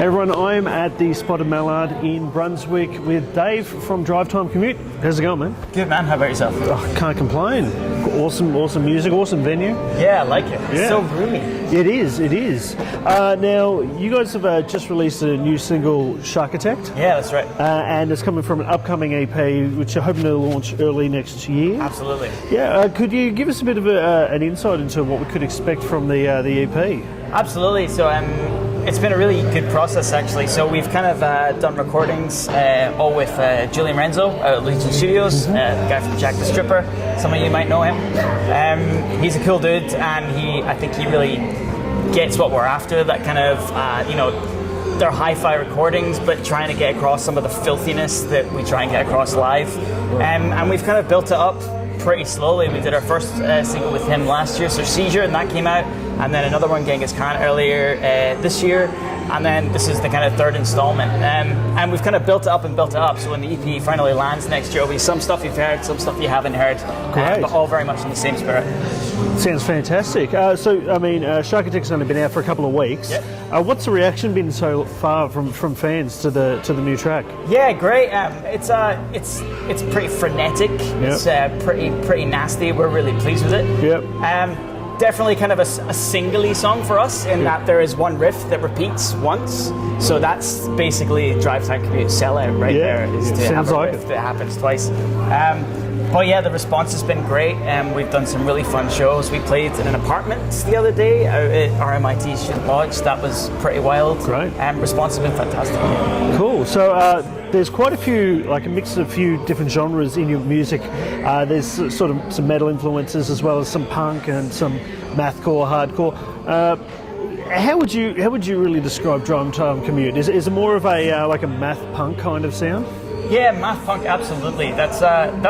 Hey everyone, I'm at the Spotted Mallard in Brunswick with Dave from DriveTime Commute. How's it going, man? Good, man. How about yourself? Oh, can't complain. Awesome music, awesome venue. Yeah, I like it. It's so roomy. It is. Now, you guys have just released a new single, Sharkitect. Yeah, that's right. And it's coming from an upcoming EP, which you're hoping to launch early next year. Absolutely. Yeah, could you give us a bit of an insight into what we could expect from the EP? Absolutely. So, it's been a really good process, actually. So we've kind of done recordings all with Julian Renzo at Legion Studios, the guy from Jack the Stripper. Some of you might know him. He's a cool dude, and I think he really gets what we're after. That kind of, they're hi-fi recordings, but trying to get across some of the filthiness that we try and get across live. And we've kind of built it up pretty slowly. We did our first single with him last year, so Seizure, and that came out. And then another one, Genghis Khan, earlier this year. And then this is the kind of third installment. And we've kind of built it up. So when the EP finally lands next year, there'll be some stuff you've heard, some stuff you haven't heard. Great. But all very much in the same spirit. Sounds fantastic. Sharkitect's only been out for a couple of weeks. Yep. What's the reaction been so far from fans to the new track? Yeah, great. It's pretty frenetic. Yep. It's pretty nasty. We're really pleased with it. Yep. Definitely kind of a singly song for us in that there is one riff that repeats once. So that's basically DriveTime Commute sellout right there, is to have a riff that happens twice. But yeah, the response has been great. We've done some really fun shows. We played in an apartment the other day out at RMIT Student Lodge. That was pretty wild. Great. Response has been fantastic. Yeah. Cool. So there's quite a few, like a mix of a few different genres in your music. There's sort of some metal influences as well as some punk and some mathcore, hardcore. How would you really describe DriveTime Commute? Is it more of a like a math punk kind of sound? Yeah, Mathpunk, absolutely. That's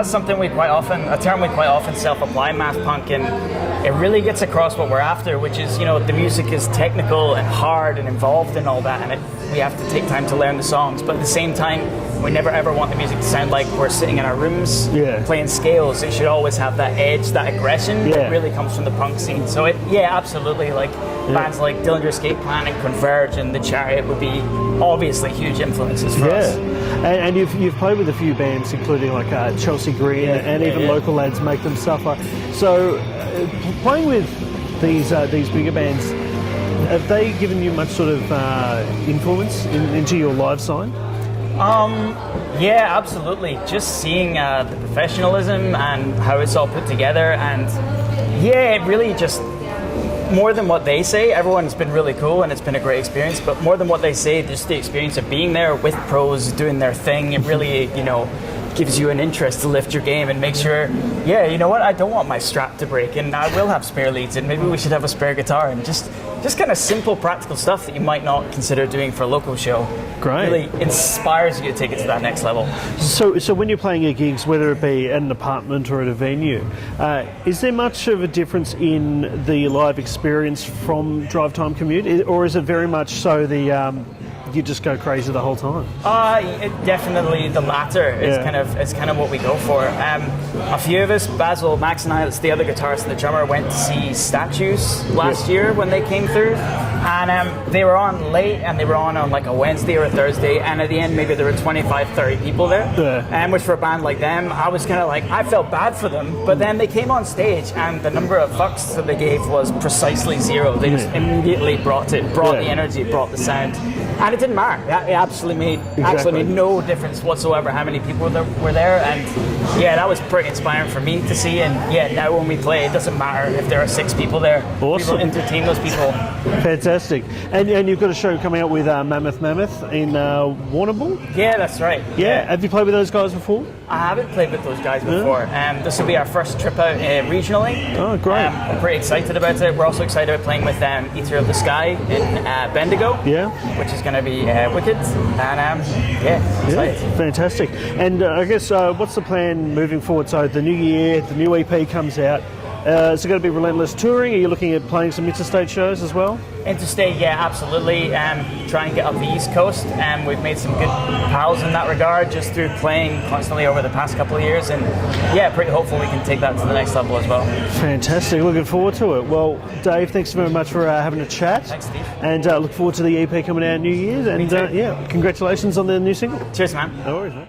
something a term we quite often self-apply, Mathpunk, and it really gets across what we're after, which is, the music is technical and hard and involved and all that, and we have to take time to learn the songs, but at the same time, we never ever want the music to sound like we're sitting in our rooms playing scales. It should always have that edge, that aggression that really comes from the punk scene. So absolutely, bands like Dillinger Escape Plan and Converge and The Chariot would be obviously huge influences for us. And you've played with a few bands, including like Chelsea Grin and even local lads make them stuff like. So playing with these bigger bands, have they given you much sort of influence into your live sign? Yeah, absolutely. Just seeing the professionalism and how it's all put together, and it really just, more than what they say, everyone's been really cool and it's been a great experience, but more than what they say, just the experience of being there with pros doing their thing, it really, gives you an interest to lift your game and make sure, you know what, I don't want my strap to break, and I will have spare leads, and maybe we should have a spare guitar, and just kind of simple practical stuff that you might not consider doing for a local show. Great. Really inspires you to take it to that next level. So when you're playing your gigs, whether it be at an apartment or at a venue, is there much of a difference in the live experience from DriveTime Commute, or is it very much so you just go crazy the whole time? Definitely the latter is kind of what we go for. A few of us, Basil, Max and I, that's the other guitarist and the drummer, went to see Statues last year when they came through, and they were on late, and they were on like a Wednesday or a Thursday, and at the end maybe there were 25, 30 people there, which for a band like them, I was kind of like, I felt bad for them, but then they came on stage and the number of fucks that they gave was precisely zero. They just immediately brought the energy, brought the sound. And it didn't matter. It absolutely made no difference whatsoever how many people were there. And that was pretty inspiring for me to see. And now when we play, it doesn't matter if there are 6 people there. Awesome. People entertain those people. Fantastic. And you've got a show coming out with Mammoth in Warrnambool? Yeah, that's right. Yeah. Have you played with those guys before? I haven't played with those guys before. This will be our first trip out regionally. Oh, great. I'm pretty excited about it. We're also excited about playing with Eater of the Sky in Bendigo, which is going to be wicked. And excited. Fantastic. And I guess what's the plan moving forward? So the new year, the new EP comes out. Is it going to be relentless touring? Are you looking at playing some interstate shows as well? Interstate, yeah, absolutely. Try and get up the East Coast. We've made some good pals in that regard just through playing constantly over the past couple of years. And yeah, pretty hopeful we can take that to the next level as well. Fantastic. Looking forward to it. Well, Dave, thanks very much for having a chat. Thanks, Steve. And look forward to the EP coming out New Year's. And yeah, congratulations on the new single. Cheers, man. No worries, mate.